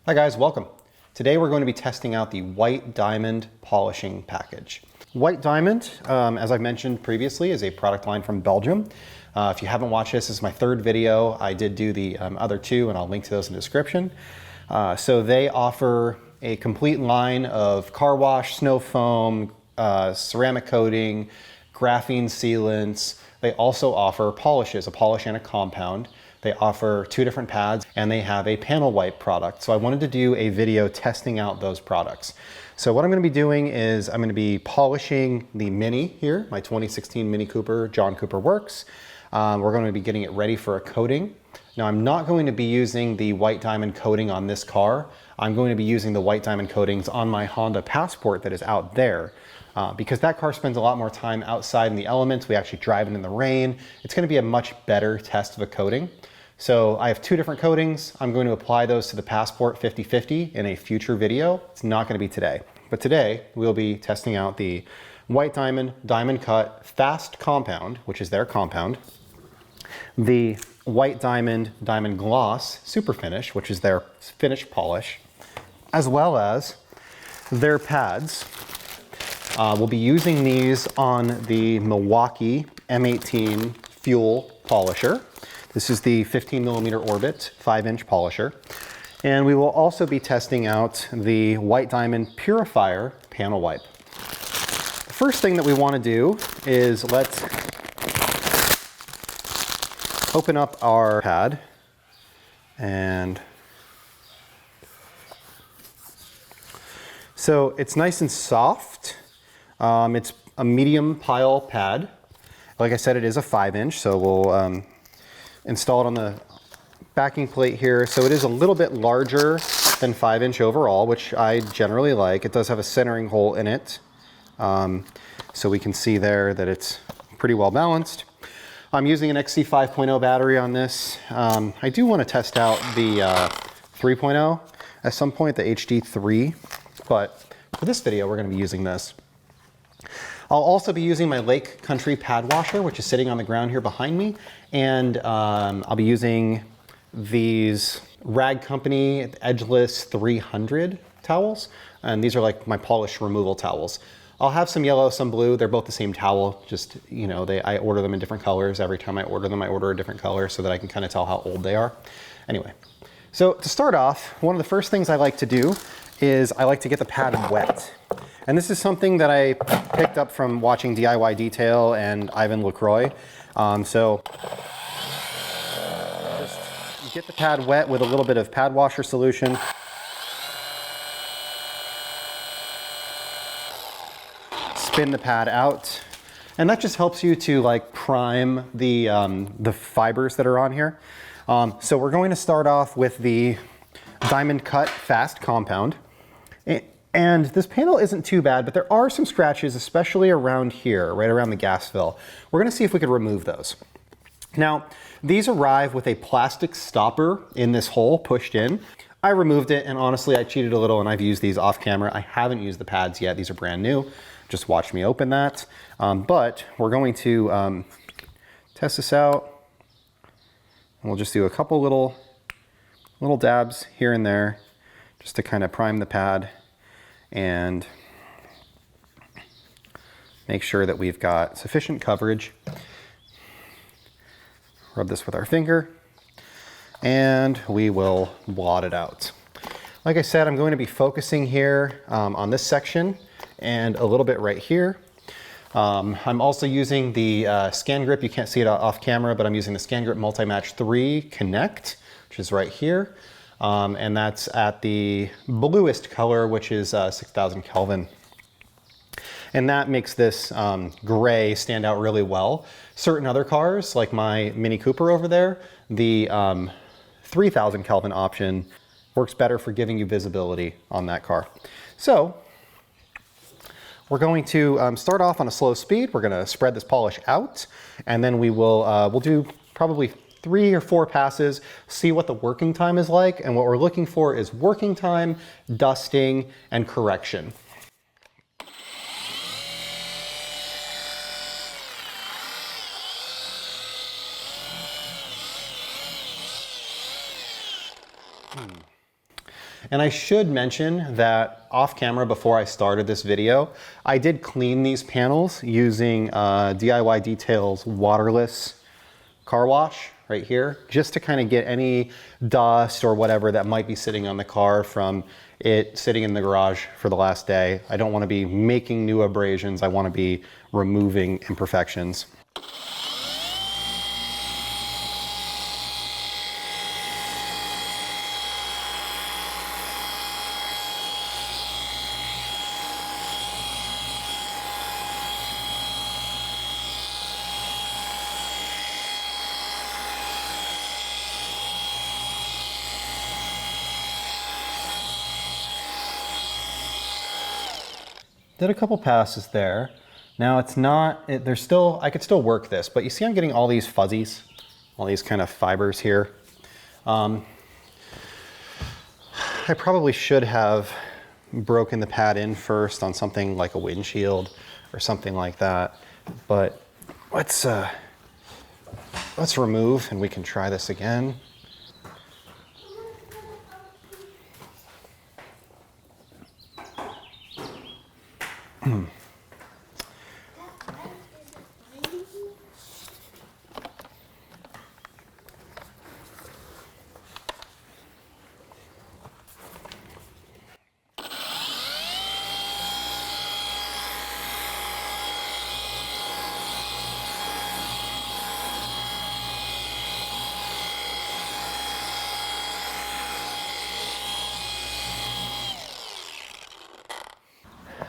Hi guys, welcome. Today we're going to be testing out the White Diamond polishing package. White Diamond, as I've mentioned previously, is a product line from Belgium. If you haven't watched this is my third video. I did do the other two and I'll link to those in the description. So they offer a complete line of car wash, snow foam, ceramic coating, graphene sealants. They also offer polishes, a polish and a compound. They offer two different pads and they have a panel wipe product. So I wanted to do a video testing out those products. So what I'm gonna be doing is I'm gonna be polishing the Mini here, my 2016 Mini Cooper, John Cooper Works. We're going to be getting it ready for a coating. Now I'm not going to be using the White Diamond coating on this car. I'm going to be using the White Diamond coatings on my Honda Passport that is out there. Because that car spends a lot more time outside in the elements. We actually drive it in the rain. It's going to be a much better test of a coating. So I have two different coatings. I'm going to apply those to the Passport 50/50 in a future video. It's not going to be today. But today we'll be testing out the White Diamond Diamond Cut Fast Compound, which is their compound. The White Diamond Diamond Gloss Super Finish, which is their finish polish, as well as their pads. We'll be using these on the Milwaukee M18 Fuel Polisher. This is the 15mm Orbit 5-inch polisher. And we will also be testing out the White Diamond Purifier panel wipe. The first thing that we want to do is let's open up our pad and so it's nice and soft. It's a medium pile pad. Like I said, it is a 5-inch, so we'll install it on the backing plate here. So it is a little bit larger than 5-inch overall, which I generally like. It does have a centering hole in it. So we can see there that it's pretty well balanced. I'm using an IG539 battery on this. I do want to test out the 3.0 at some point, the HD3, but for this video, we're going to be using this. I'll also be using my Lake Country pad washer, which is sitting on the ground here behind me. And I'll be using these Rag Company Edgeless 300 towels. And these are like my polish removal towels. I'll have some yellow, some blue. They're both the same towel. Just, you know, I order them in different colors. Every time I order them, I order a different color so that I can kind of tell how old they are. Anyway, so to start off, one of the first things I like to do is I like to get the pad wet. And this is something that I picked up from watching DIY Detail and Ivan LaCroix. So just get the pad wet with a little bit of pad washer solution. Spin the pad out. And that just helps you to like prime the fibers that are on here. So we're going to start off with the Diamond Cut Fast Compound. And this panel isn't too bad, but there are some scratches, especially around here, right around the gas fill. We're gonna see if we could remove those. Now, these arrive with a plastic stopper in this hole pushed in. I removed it, and honestly, I cheated a little and I've used these off camera. I haven't used the pads yet. These are brand new. Just watch me open that. But we're going to test this out. And we'll just do a couple little dabs here and there just to kind of prime the pad and make sure that we've got sufficient coverage. Rub this with our finger and we will blot it out. Like I said, I'm going to be focusing here on this section and a little bit right here. I'm also using the Scan Grip. You can't see it off camera, but I'm using the Scan Grip Multi-Match 3 Connect, which is right here. And that's at the bluest color, which is 6,000 Kelvin. And that makes this gray stand out really well. Certain other cars, like my Mini Cooper over there, the 3,000 Kelvin option works better for giving you visibility on that car. So we're going to start off on a slow speed. We're gonna spread this polish out, and then we'll do probably 3 or 4 passes, see what the working time is like, and what we're looking for is working time, dusting, and correction. And I should mention that off camera before I started this video, I did clean these panels using DIY Details waterless car wash right here, just to kind of get any dust or whatever that might be sitting on the car from it sitting in the garage for the last day. I don't want to be making new abrasions. I want to be removing imperfections. Did a couple passes there. Now it's not, there's still, I could still work this, but you see I'm getting all these fuzzies, all these kind of fibers here. I probably should have broken the pad in first on something like a windshield or something like that, but let's remove and we can try this again.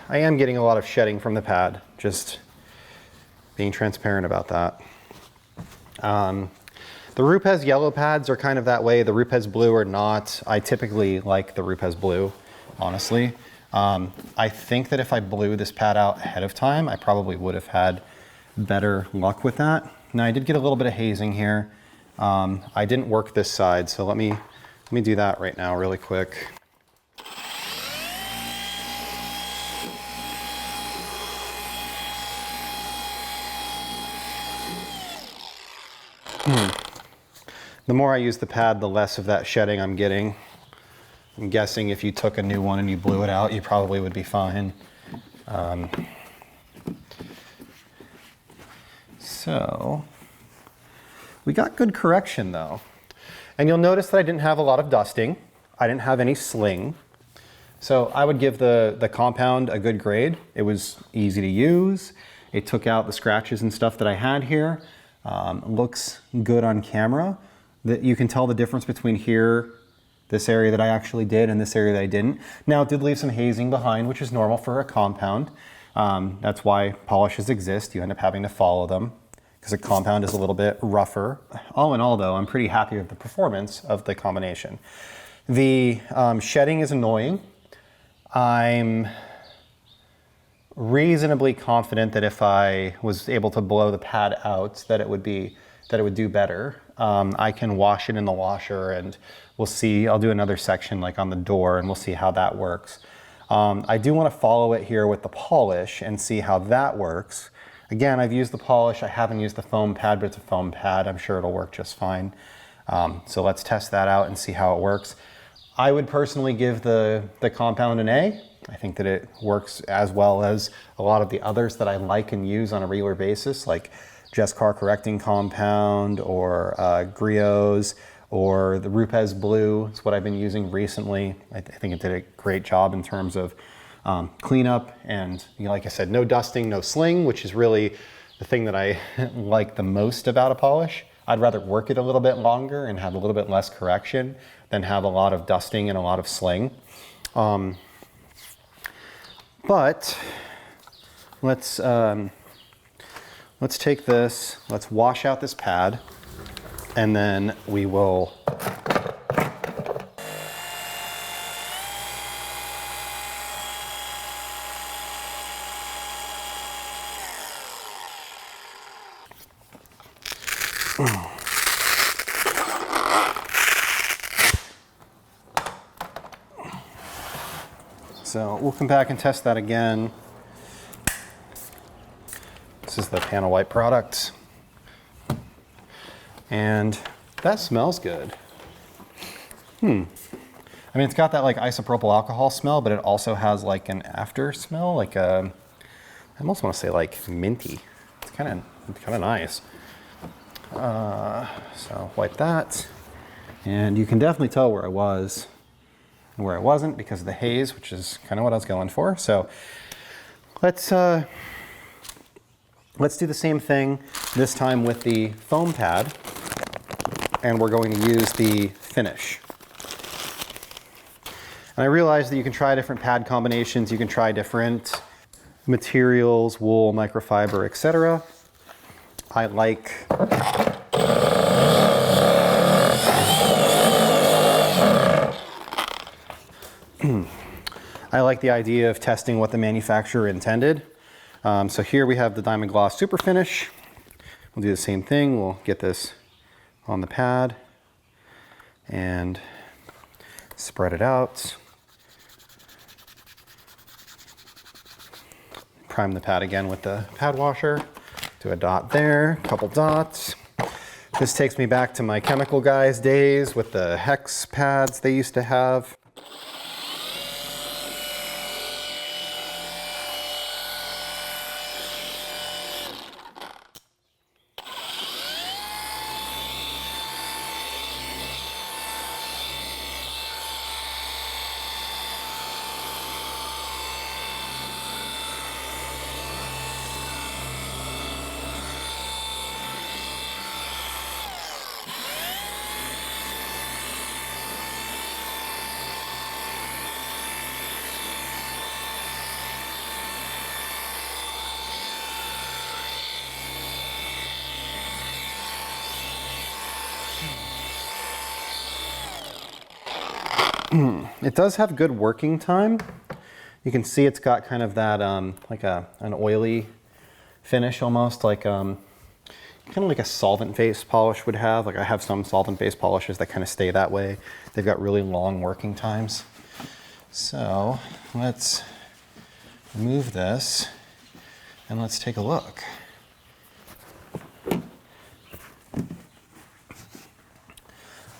I am getting a lot of shedding from the pad, just being transparent about that. The Rupes yellow pads are kind of that way. The Rupes blue are not. I typically like the Rupes blue, honestly. I think that if I blew this pad out ahead of time, I probably would have had better luck with that. Now I did get a little bit of hazing here. I didn't work this side, so let me do that right now really quick. The more I use the pad, the less of that shedding I'm getting. I'm guessing if you took a new one and you blew it out, you probably would be fine. So we got good correction though. And you'll notice that I didn't have a lot of dusting. I didn't have any sling. So I would give the compound a good grade. It was easy to use. It took out the scratches and stuff that I had here. Looks good on camera. That you can tell the difference between here, this area that I actually did, and this area that I didn't. Now it did leave some hazing behind, which is normal for a compound. That's why polishes exist. You end up having to follow them because a compound is a little bit rougher. All in all though, I'm pretty happy with the performance of the combination. The shedding is annoying. I'm reasonably confident that if I was able to blow the pad out, that it would do better. I can wash it in the washer and we'll see. I'll do another section like on the door and we'll see how that works. I do want to follow it here with the polish and see how that works. Again, I've used the polish. I haven't used the foam pad, but it's a foam pad. I'm sure it'll work just fine. So let's test that out and see how it works. I would personally give the compound an A. I think that it works as well as a lot of the others that I like and use on a regular basis, like Just Car Correcting Compound or Griots or the Rupes Blue. It's what I've been using recently. I think it did a great job in terms of cleanup and, you know, like I said, no dusting, no sling, which is really the thing that I like the most about a polish. I'd rather work it a little bit longer and have a little bit less correction than have a lot of dusting and a lot of sling. But let's take this, let's wash out this pad, and then we will so we'll come back and test that again. This is the panel wipe product. And that smells good. I mean, it's got that like isopropyl alcohol smell, but it also has like an after smell, like a, I almost want to say like minty. It's kind of nice. So wipe that. And you can definitely tell where I was and where I wasn't because of the haze, which is kind of what I was going for. So let's do the same thing this time with the foam pad, and we're going to use the finish. And I realize that you can try different pad combinations, you can try different materials, wool, microfiber, etc. I like the idea of testing what the manufacturer intended. So here we have the Diamond Gloss Super Finish. We'll do the same thing. We'll get this on the pad and spread it out. Prime the pad again with the pad washer. Do a dot there, a couple dots. This takes me back to my chemical guys days with the hex pads they used to have. It does have good working time. You can see it's got kind of that like an oily finish, almost like kind of like a solvent-based polish would have. Like I have some solvent-based polishes that kind of stay that way. They've got really long working times. So let's remove this and let's take a look.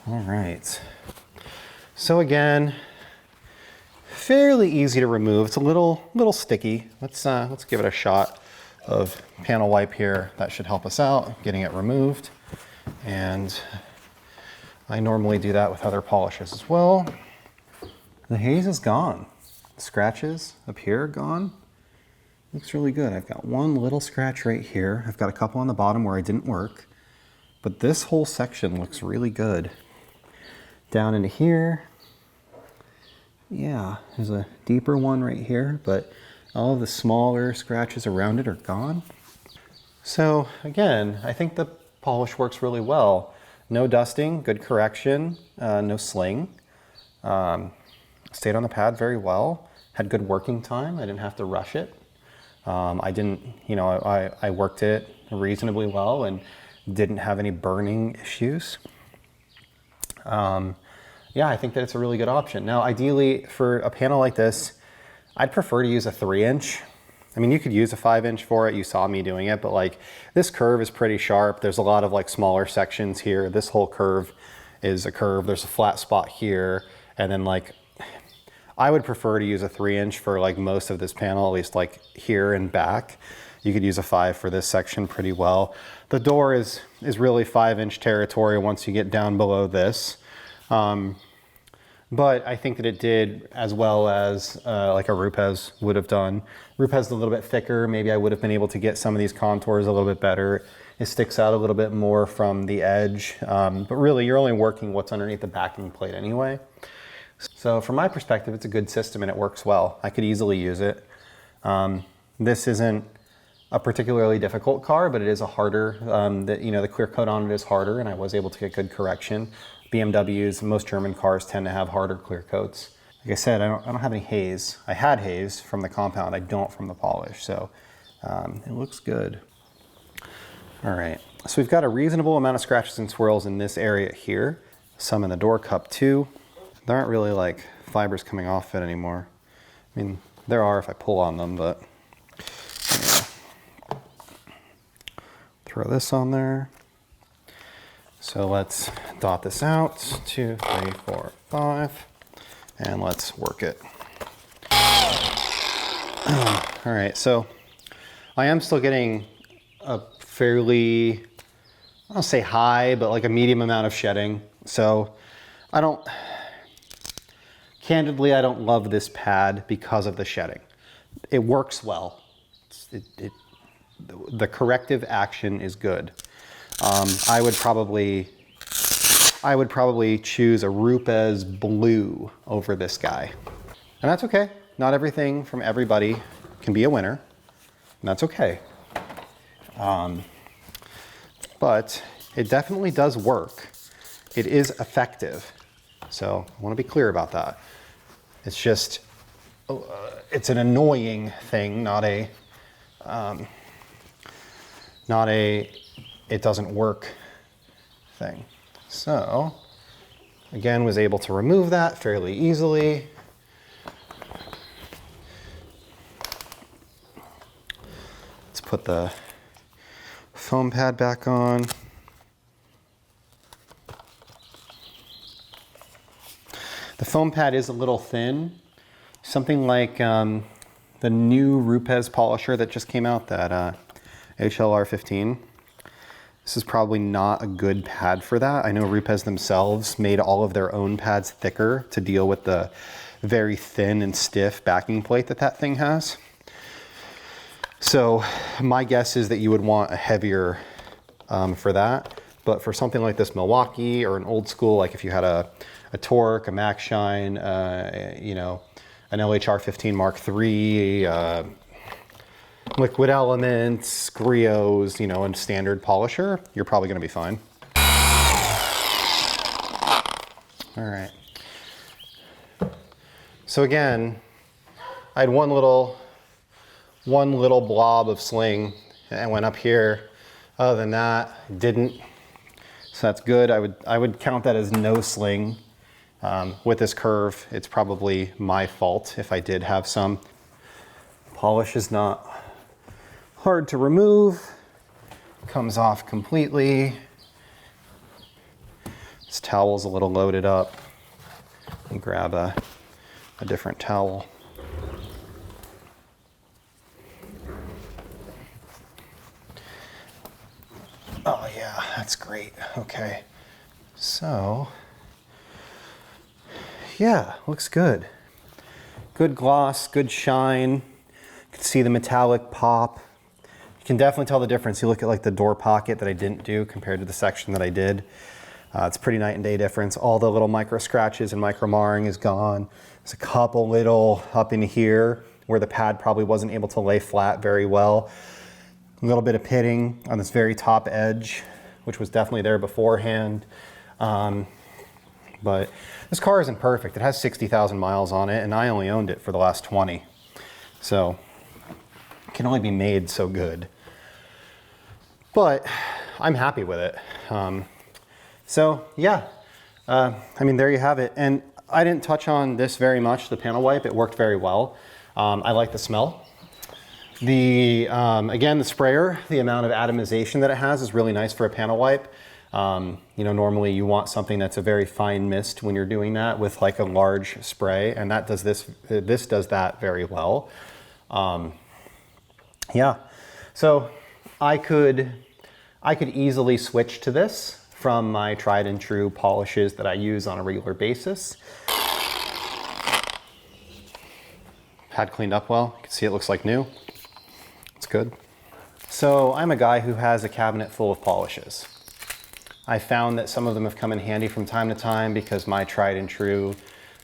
All right. So again, fairly easy to remove. It's a little sticky. Let's give it a shot of panel wipe here. That should help us out getting it removed. And I normally do that with other polishes as well. The haze is gone. The scratches up here are gone. Looks really good. I've got one little scratch right here. I've got a couple on the bottom where I didn't work, but this whole section looks really good. Down into here. Yeah, there's a deeper one right here, but all of the smaller scratches around it are gone. So again, I think the polish works really well. No dusting, good correction, no sling. Stayed on the pad very well, had good working time. I didn't have to rush it. I worked it reasonably well and didn't have any burning issues. Yeah, I think that it's a really good option. Now, ideally, for a panel like this, I'd prefer to use a 3-inch. I mean, you could use a 5-inch for it. You saw me doing it, but like this curve is pretty sharp. There's a lot of like smaller sections here. This whole curve is a curve. There's a flat spot here. And then like, I would prefer to use a 3-inch for like most of this panel, at least like here and back. You could use a 5 for this section pretty well. The door is really 5-inch territory once you get down below this. But I think that it did as well as like a Rupes would have done. Rupes is a little bit thicker. Maybe I would have been able to get some of these contours a little bit better. It sticks out a little bit more from the edge. But really, you're only working what's underneath the backing plate anyway. So from my perspective, it's a good system and it works well. I could easily use it. This isn't a particularly difficult car, but it is a harder, the clear coat on it is harder, and I was able to get good correction. BMWs, most German cars tend to have harder clear coats. Like I said, I don't have any haze. I had haze from the compound, I don't from the polish, so it looks good. All right, so we've got a reasonable amount of scratches and swirls in this area here. Some in the door cup too. There aren't really like fibers coming off it anymore. I mean, there are if I pull on them, but yeah. Throw this on there. So let's dot this out, 2, 3, 4, 5. and let's work it. All right, so I am still getting a fairly, I don't say high, but like a medium amount of shedding. So candidly, I don't love this pad because of the shedding. It works well. The corrective action is good. I would probably choose a Rupes Blue over this guy. And that's okay. Not everything from everybody can be a winner. And that's okay. But it definitely does work. It is effective. So I want to be clear about that. It's just, it's an annoying thing, not a it doesn't work thing. So again, was able to remove that fairly easily. Let's put the foam pad back on. The foam pad is a little thin, something like the new Rupes polisher that just came out, that HLR15. This is probably not a good pad for that. I know Rupes themselves made all of their own pads thicker to deal with the very thin and stiff backing plate that thing has. So my guess is that you would want a heavier for that. But for something like this Milwaukee or an old school, like if you had a Torque, a Max Shine, you know, an LHR15 Mark III, Liquid Elements, Griots, you know, and standard polisher, you're probably going to be fine. All right. So again, I had one little blob of sling and went up here. Other than that, didn't. So that's good. I would count that as no sling. With this curve, it's probably my fault if I did have some. Polish is not hard to remove. Comes off completely. This towel's a little loaded up. And grab a different towel. Oh yeah, that's great. Okay, so yeah, looks good. Good gloss, good shine. You can see the metallic pop. You can definitely tell the difference. You look at like the door pocket that I didn't do compared to the section that I did. It's pretty night and day difference. All the little micro scratches and micro marring is gone. There's a couple little up in here where the pad probably wasn't able to lay flat very well. A little bit of pitting on this very top edge, which was definitely there beforehand. But this car isn't perfect. It has 60,000 miles on it, and I only owned it for the last 20. So it can only be made so good. But I'm happy with it. So yeah, I mean, there you have it. And I didn't touch on this very much, the panel wipe. It worked very well. I like the smell. Again, the sprayer, the amount of atomization that it has is really nice for a panel wipe. You know, normally you want something that's a very fine mist when you're doing that with like a large spray, and that does this does that very well. Yeah, so I could easily switch to this from my tried and true polishes that I use on a regular basis. Pad cleaned up well. You can see it looks like new. It's good. So I'm a guy who has a cabinet full of polishes. I found that some of them have come in handy from time to time because my tried and true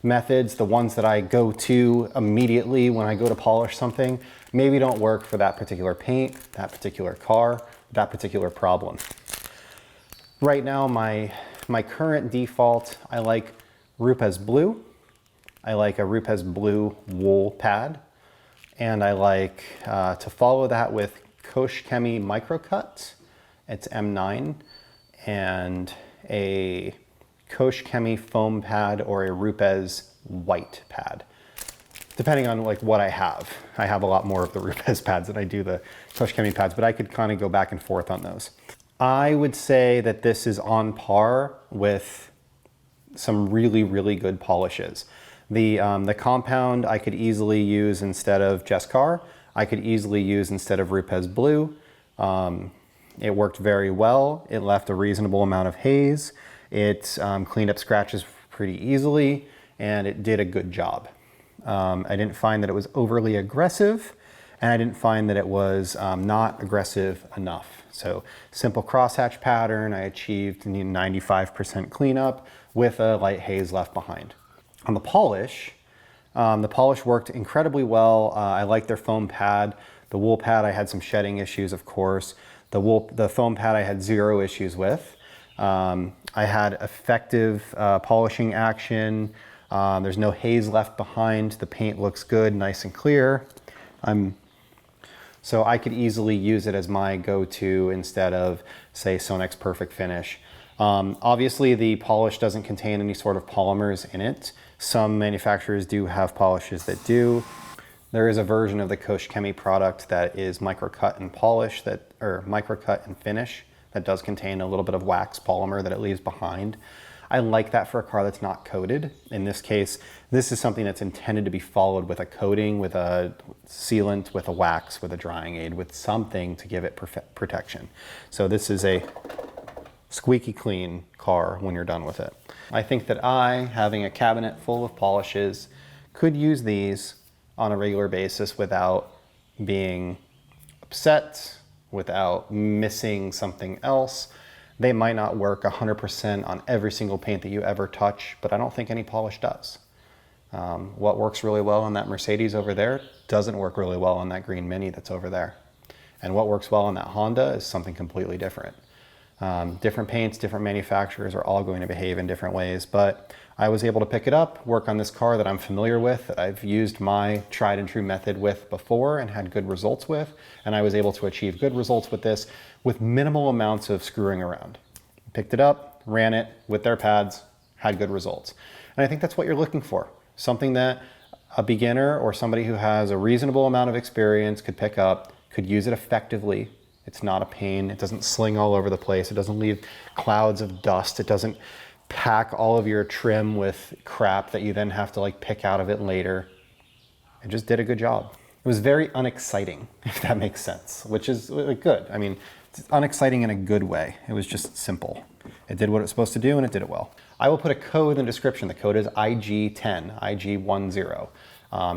methods, the ones that I go to immediately when I go to polish something, maybe don't work for that particular paint, that particular car, that particular problem. Right now, my current default, I like Rupes Blue. I like a Rupes Blue wool pad. And I like to follow that with Kosh Chemie Microcut. It's M9. And a Kosh Chemie foam pad or a Rupes white pad, depending on like what I have. I have a lot more of the Rupes pads than I do the Kosh Chemie pads, but I could kind of go back and forth on those. I would say that this is on par with some really, really good polishes. The compound I could easily use instead of Jescar. I could easily use instead of Rupes Blue. It worked very well. It left a reasonable amount of haze. It cleaned up scratches pretty easily, and it did a good job. I didn't find that it was overly aggressive, and I didn't find that it was not aggressive enough. So simple crosshatch pattern, I achieved 95% cleanup with a light haze left behind. On the polish worked incredibly well. I liked their foam pad. The wool pad, I had some shedding issues, of course. The foam pad I had zero issues with. I had effective polishing action. There's no haze left behind. The paint looks good, nice and clear. So I could easily use it as my go-to instead of, say, Sonex Perfect Finish. Obviously, the polish doesn't contain any sort of polymers in it. Some manufacturers do have polishes that do. There is a version of the Kosh Chemie product that is microcut and polish or microcut and finish that does contain a little bit of wax polymer that it leaves behind. I like that for a car that's not coated. In this case, this is something that's intended to be followed with a coating, with a sealant, with a wax, with a drying aid, with something to give it protection. So this is a squeaky clean car when you're done with it. I think that having a cabinet full of polishes, could use these on a regular basis without being upset, without missing something else. They might not work 100% on every single paint that you ever touch, but I don't think any polish does. What works really well on that Mercedes over there doesn't work really well on that green Mini that's over there. And what works well on that Honda is something completely different. Different paints, different manufacturers are all going to behave in different ways, but I was able to pick it up, work on this car that I'm familiar with, that I've used my tried and true method with before and had good results with, and I was able to achieve good results with this with minimal amounts of screwing around. Picked it up, ran it with their pads, had good results. And I think that's what you're looking for. Something that a beginner or somebody who has a reasonable amount of experience could pick up, could use it effectively. It's not a pain. It doesn't sling all over the place. It doesn't leave clouds of dust. It doesn't pack all of your trim with crap that you then have to like pick out of it later. It just did a good job. It was very unexciting, if that makes sense, which is good. I mean, it's unexciting in a good way. It was just simple. It did what it was supposed to do, and it did it well. I will put a code in the description. The code is IG10, IG10.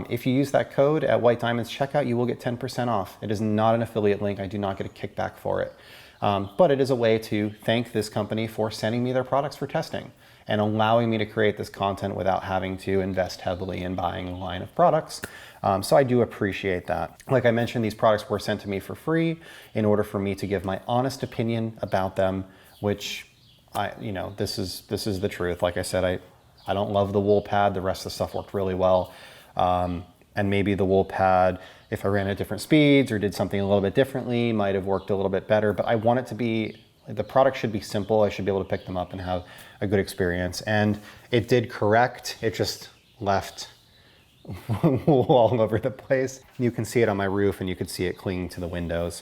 If you use that code at White Diamond's checkout, you will get 10% off. It is not an affiliate link. I do not get a kickback for it. But it is a way to thank this company for sending me their products for testing and allowing me to create this content without having to invest heavily in buying a line of products. So I do appreciate that. Like I mentioned, these products were sent to me for free in order for me to give my honest opinion about them, which this is the truth. Like I said, I don't love the wool pad. The rest of the stuff worked really well. And maybe the wool pad, if I ran at different speeds or did something a little bit differently, might have worked a little bit better. But I want it to be, the product should be simple. I should be able to pick them up and have a good experience. And it did correct. It just left wool all over the place. You can see it on my roof, and you can see it clinging to the windows.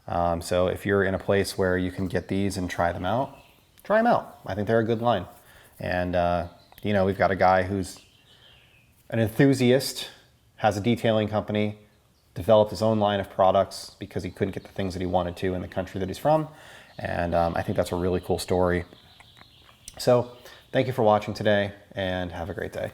So if you're in a place where you can get these and try them out, try them out. I think they're a good line. And we've got a guy who's an enthusiast, has a detailing company, developed his own line of products because he couldn't get the things that he wanted to in the country that he's from. And I think that's a really cool story. So thank you for watching today, and have a great day.